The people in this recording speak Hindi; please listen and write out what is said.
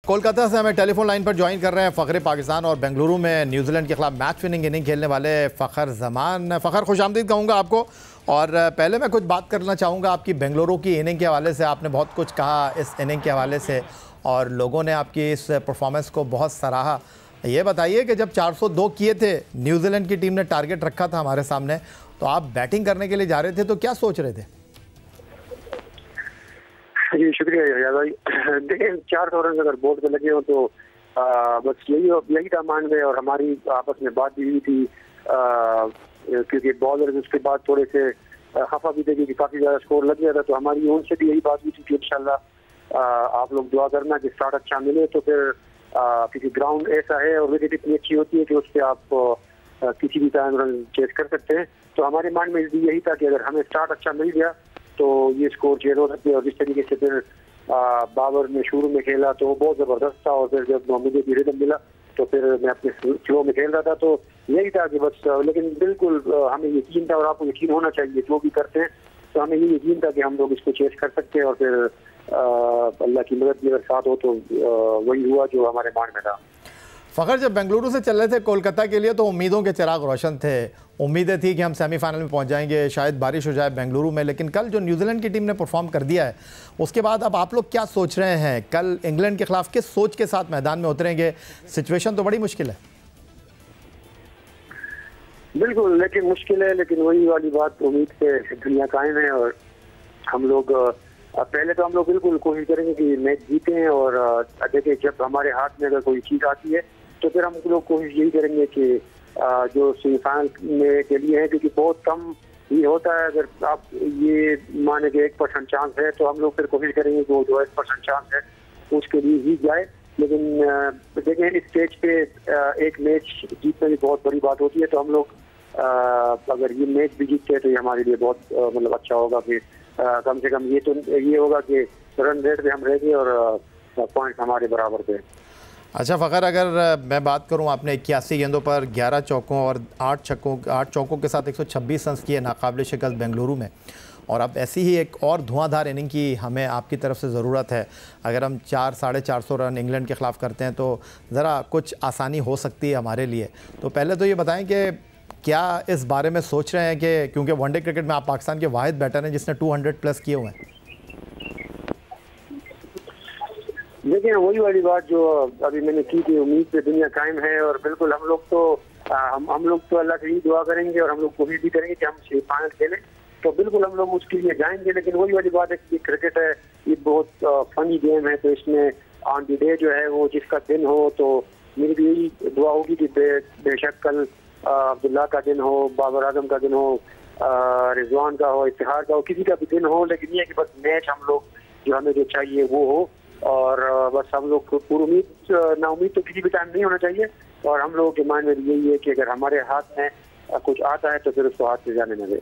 कोलकाता से हमें टेलीफोन लाइन पर ज्वाइन कर रहे हैं फ़खर पाकिस्तान और बेंगलुरु में न्यूजीलैंड के खिलाफ मैच विनिंग इनिंग खेलने वाले फ़खर जमान। फ़खर, खुशामदीद कहूँगा आपको। और पहले मैं कुछ बात करना चाहूँगा आपकी बेंगलुरु की इनिंग के हवाले से। आपने बहुत कुछ कहा इस इनिंग के हवाले से और लोगों ने आपकी इस परफॉर्मेंस को बहुत सराहा। ये बताइए कि जब 402 किए थे, न्यूजीलैंड की टीम ने टारगेट रखा था हमारे सामने, तो आप बैटिंग करने के लिए जा रहे थे, तो क्या सोच रहे थे? जी शुक्रिया याद भाई। देखिए 400 रन अगर बोर्ड पे लगे हो तो बस यही था मान में, और हमारी आपस में बात भी हुई थी क्योंकि बॉलर उसके बाद थोड़े से खफा भी थे क्योंकि काफी ज्यादा स्कोर लग गया था। तो हमारी उनसे भी यही बात हुई थी कि इंशाल्लाह आप लोग दुआ करना कि स्टार्ट अच्छा मिले, तो फिर क्योंकि ग्राउंड ऐसा है और विकेट इतनी अच्छी होती है कि उस पर आप किसी भी टाइम रन चेस कर सकते हैं। तो हमारे माइंड में भी यही था कि अगर हमें स्टार्ट अच्छा मिल गया तो ये स्कोर चेंज हो सकती है। और जिस तरीके से फिर बाबर ने शुरू में खेला तो वो बहुत ज़बरदस्त था, और फिर जब मुझे भी रिदम मिला तो फिर मैं अपने फ्लो में खेल रहा था। तो यही था कि बस, लेकिन बिल्कुल हमें यकीन था, और आपको यकीन होना चाहिए जो भी करते हैं, तो हमें ये यकीन था कि हम लोग इसको चेस कर सकते हैं। और फिर अल्लाह की मदद भी अगर साथ हो तो वही हुआ जो हमारे मान में था। फ़खर, जब बेंगलुरु से चल रहे थे कोलकाता के लिए तो उम्मीदों के चिराग रोशन थे। उम्मीदें थी कि हम सेमीफाइनल में पहुंच जाएंगे, शायद बारिश हो जाए बेंगलुरु में। लेकिन कल जो न्यूजीलैंड की टीम ने परफॉर्म कर दिया है, उसके बाद अब आप लोग क्या सोच रहे हैं? कल इंग्लैंड के खिलाफ किस सोच के साथ मैदान में उतरेंगे? सिचुएशन तो बड़ी मुश्किल है। बिल्कुल, लेकिन मुश्किल है, लेकिन वही वाली बात, उम्मीद से दुनिया कायम है। और हम लोग पहले तो हम लोग बिल्कुल कोशिश करेंगे कि मैच जीतें। और देखिए जब हमारे हाथ में अगर कोई चीज़ आती है तो फिर हम लोग कोशिश यही करेंगे कि जो सेमीफाइनल में के लिए है, क्योंकि बहुत कम ही होता है। अगर आप ये माने कि 1% चांस है तो हम लोग फिर कोशिश करेंगे कि वो जो 1% चांस है उसके लिए ही जाए। लेकिन देखें इस स्टेज पे एक मैच जीतना भी बहुत बड़ी बात होती है। तो हम लोग अगर ये मैच भी जीतते हैं तो ये हमारे लिए बहुत मतलब अच्छा होगा कि कम से कम ये होगा कि रन रेट पे हम रहेंगे और पॉइंट हमारे बराबर पे। अच्छा फ़खर, अगर मैं बात करूं, आपने 81 गेंदों पर 11 चौकों और 8 चौकों के साथ 126 रन किए नाकाबिल शिकस्त बेंगलुरु में, और अब ऐसी ही एक और धुआंधार इनिंग की हमें आपकी तरफ से ज़रूरत है। अगर हम 400-450 रन इंग्लैंड के ख़िलाफ़ करते हैं तो ज़रा कुछ आसानी हो सकती है हमारे लिए। तो पहले तो ये बताएं कि क्या इस बारे में सोच रहे हैं कि क्योंकि वनडे क्रिकेट में आप पाकिस्तान के वाहिद बैटर हैं जिसने 200+ किए हुए हैं? देखिए वही वाली बात जो अभी मैंने की थी, उम्मीद पे दुनिया कायम है। और बिल्कुल हम लोग तो अल्लाह से ही दुआ करेंगे और हम लोग कोशिश भी करेंगे कि हम सेमीफाइनल खेलें। तो बिल्कुल हम लोग उसके लिए जाएंगे। लेकिन वही वाली बात है कि क्रिकेट है, ये बहुत फनी गेम है। तो इसमें ऑन द डे जो है वो जिसका दिन हो, तो मेरी भी यही दुआ होगी कि बेशक कल अब्दुल्ला का दिन हो, बाबर आजम का दिन हो, रिजवान का हो, इफ्तिखार का हो, किसी का भी दिन हो। लेकिन ये है कि बस मैच हम लोग जो हमें जो चाहिए वो हो। और बस हम लोग पूरी उम्मीद नाउम्मीद तो किसी भी टाइम नहीं होना चाहिए। और हम लोगों के माइंड में यही है कि अगर हमारे हाथ में कुछ आता है तो फिर उसको हाथ से जाने न दे।